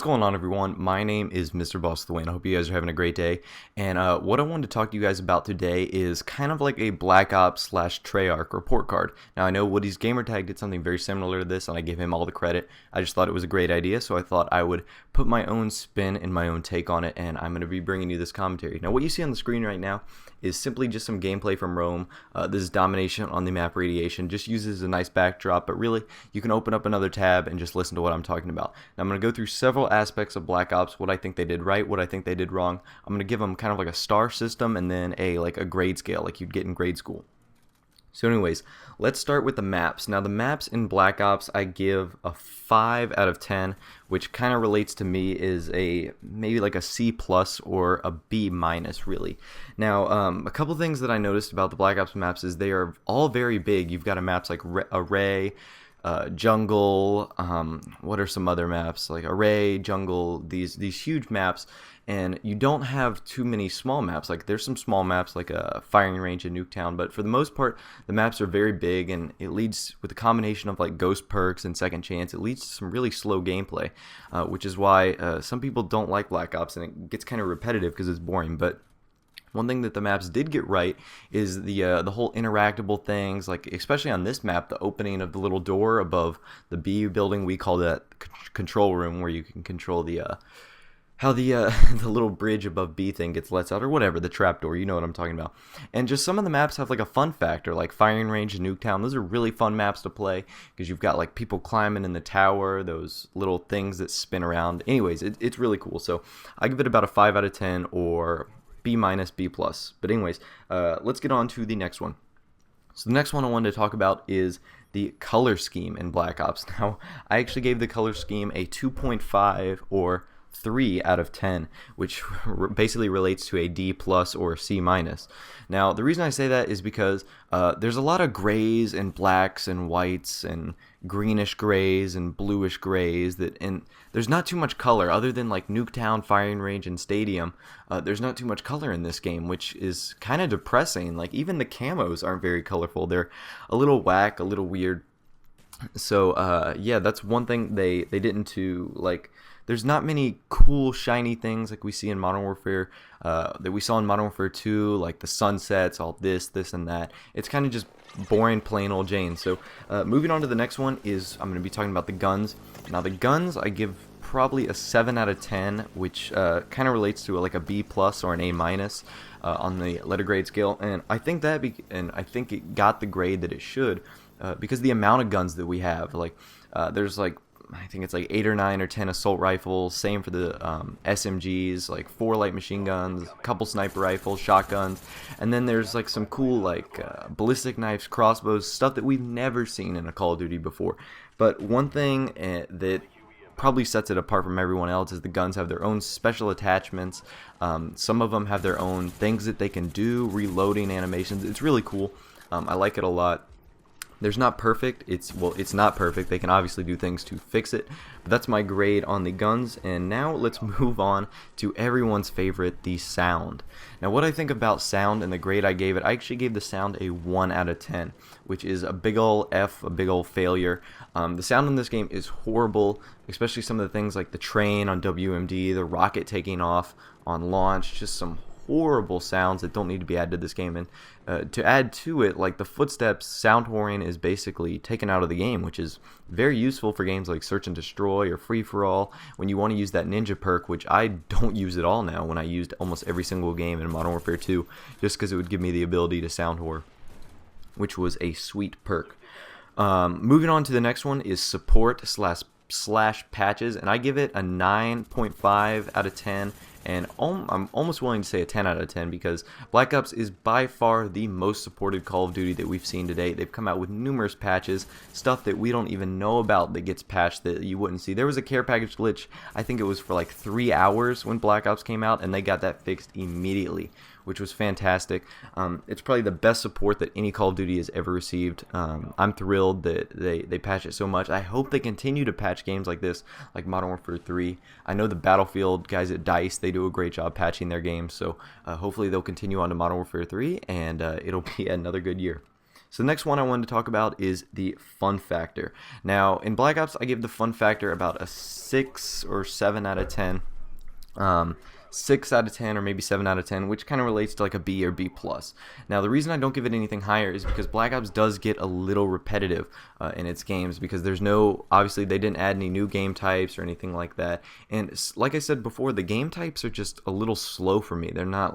What's going on, everyone? My name is MrBossFTW, and I hope you guys are having a great day. And what I wanted to talk to you guys about today is kind of like a Black Ops slash Treyarch report card. Now, I know Woody's Gamertag did something very similar to this, and I give him all the credit. I just thought it was a great idea, so I thought I would put my own spin and my own take on it, and I'm going to be bringing you this commentary. Now, what you see on the screen right now is simply just some gameplay from Rome. This is domination on the map Radiation. Just uses a nice backdrop, but really, you can open up another tab and just listen to what I'm talking about. Now, I'm going to go through several aspects of Black Ops, what I think they did right, what I think they did wrong. I'm going to give them kind of like a star system and then a grade scale like you'd get in grade school. So anyways, let's start with the maps. Now the maps in Black Ops I give a 5 out of 10, which kind of relates to me is maybe like a C plus or a B minus really. Now a couple things that I noticed about the Black Ops maps is they are all very big. You've got a maps like Array, Jungle, what are some other maps like Array, Jungle, these huge maps, and you don't have too many small maps. Like there's some small maps like a firing range in Nuketown, but for the most part the maps are very big, and it leads with a combination of like ghost perks and second chance, it leads to some really slow gameplay, which is why some people don't like Black Ops, and it gets kind of repetitive because it's boring. But one thing that the maps did get right is the whole interactable things, like especially on this map, the opening of the little door above the B building. We call that control room, where you can control the how the the little bridge above B thing gets lets out, or whatever, the trapdoor, you know what I'm talking about. And just some of the maps have like a fun factor, like firing range and Nuketown. Those are really fun maps to play because you've got like people climbing in the tower, those little things that spin around. Anyways, it's really cool. So I give it about a 5 out of 10 or B minus, B plus. But anyways, let's get on to the next one. So the next one I wanted to talk about is the color scheme in Black Ops. Now, I actually gave the color scheme a 2.5 or 3 out of 10, which basically relates to a D plus or C minus. Now, the reason I say that is because there's a lot of grays and blacks and whites and greenish grays and bluish grays and there's not too much color other than like Nuketown, firing range, and stadium. There's not too much color in this game, which is kind of depressing. Like even the camos aren't very colorful. They're a little whack, a little weird. So yeah, that's one thing they didn't do. Like there's not many cool shiny things like we see in Modern Warfare, that we saw in Modern Warfare 2, like the sunsets, all this and that. It's kind of just boring, plain old Jane. So moving on to the next one is I'm going to be talking about the guns. Now the guns I give probably a 7 out of 10, which kind of relates to like a B plus or an A minus on the letter grade scale. And I think I think it got the grade that it should because the amount of guns that we have, like there's like I think it's like 8 or 9 or 10 assault rifles. Same for the SMGs, like 4 light machine guns, a couple sniper rifles, shotguns, and then there's like some cool like ballistic knives, crossbows, stuff that we've never seen in a Call of Duty before. But one thing that probably sets it apart from everyone else is the guns have their own special attachments. Some of them have their own things that they can do, reloading animations. It's really cool. I like it a lot. There's not perfect. It's not perfect. They can obviously do things to fix it. But that's my grade on the guns. And now let's move on to everyone's favorite, the sound. Now what I think about sound and the grade I gave it, I actually gave the sound a 1 out of 10, which is a big ol' F, a big ol' failure. The sound in this game is horrible, especially some of the things like the train on WMD, the rocket taking off on launch, just some horrible sounds that don't need to be added to this game. And to add to it, like the footsteps, sound whoring is basically taken out of the game, which is very useful for games like Search and Destroy or Free for All when you want to use that ninja perk, which I don't use at all now when I used almost every single game in Modern Warfare 2, just because it would give me the ability to sound whore, which was a sweet perk. Moving on to the next one is support slash patches, and I give it a 9.5 out of 10, and I'm almost willing to say a 10 out of 10 because Black Ops is by far the most supported Call of Duty that we've seen today. They've come out with numerous patches, stuff that we don't even know about that gets patched that you wouldn't see. There was a care package glitch, I think it was for like 3 hours when Black Ops came out, and they got that fixed immediately, which was fantastic. It's probably the best support that any Call of Duty has ever received. I'm thrilled that they patch it so much. I hope they continue to patch games like this, like Modern Warfare 3. I know the Battlefield guys at DICE, they do a great job patching their games, so hopefully they'll continue on to Modern Warfare 3, and it'll be another good year. So the next one I wanted to talk about is the fun factor. Now in Black Ops, I give the fun factor about a 6 or 7 out of 10. 6 out of 10 or maybe 7 out of 10, which kind of relates to like a B or B plus. Now the reason I don't give it anything higher is because Black Ops does get a little repetitive in its games, because there's no, obviously they didn't add any new game types or anything like that, and like I said before, the game types are just a little slow for me. They're not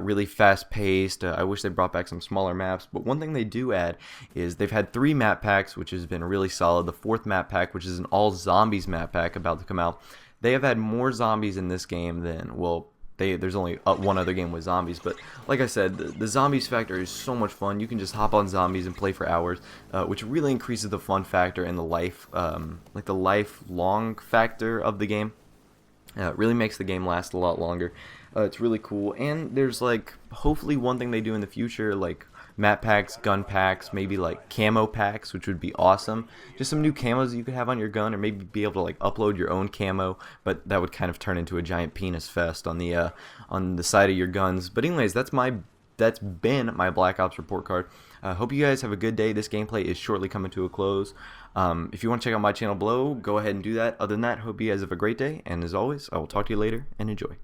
really fast paced. I wish they brought back some smaller maps, but one thing they do add is they've had 3 map packs, which has been really solid. The 4th map pack, which is an all zombies map pack about to come out, they have had more zombies in this game than, well, there's only one other game with zombies, but like I said, the zombies factor is so much fun. You can just hop on zombies and play for hours, which really increases the fun factor and the like the lifelong factor of the game. It really makes the game last a lot longer. It's really cool, and there's like hopefully one thing they do in the future, like map packs, gun packs, maybe like camo packs, which would be awesome. Just some new camos you could have on your gun, or maybe be able to like upload your own camo, but that would kind of turn into a giant penis fest on the side of your guns. But anyways, that's been my Black Ops report card. Hope you guys have a good day. This gameplay is shortly coming to a close. If you want to check out my channel below, go ahead and do that. Other than that, hope you guys have a great day, and as always, I will talk to you later, and enjoy.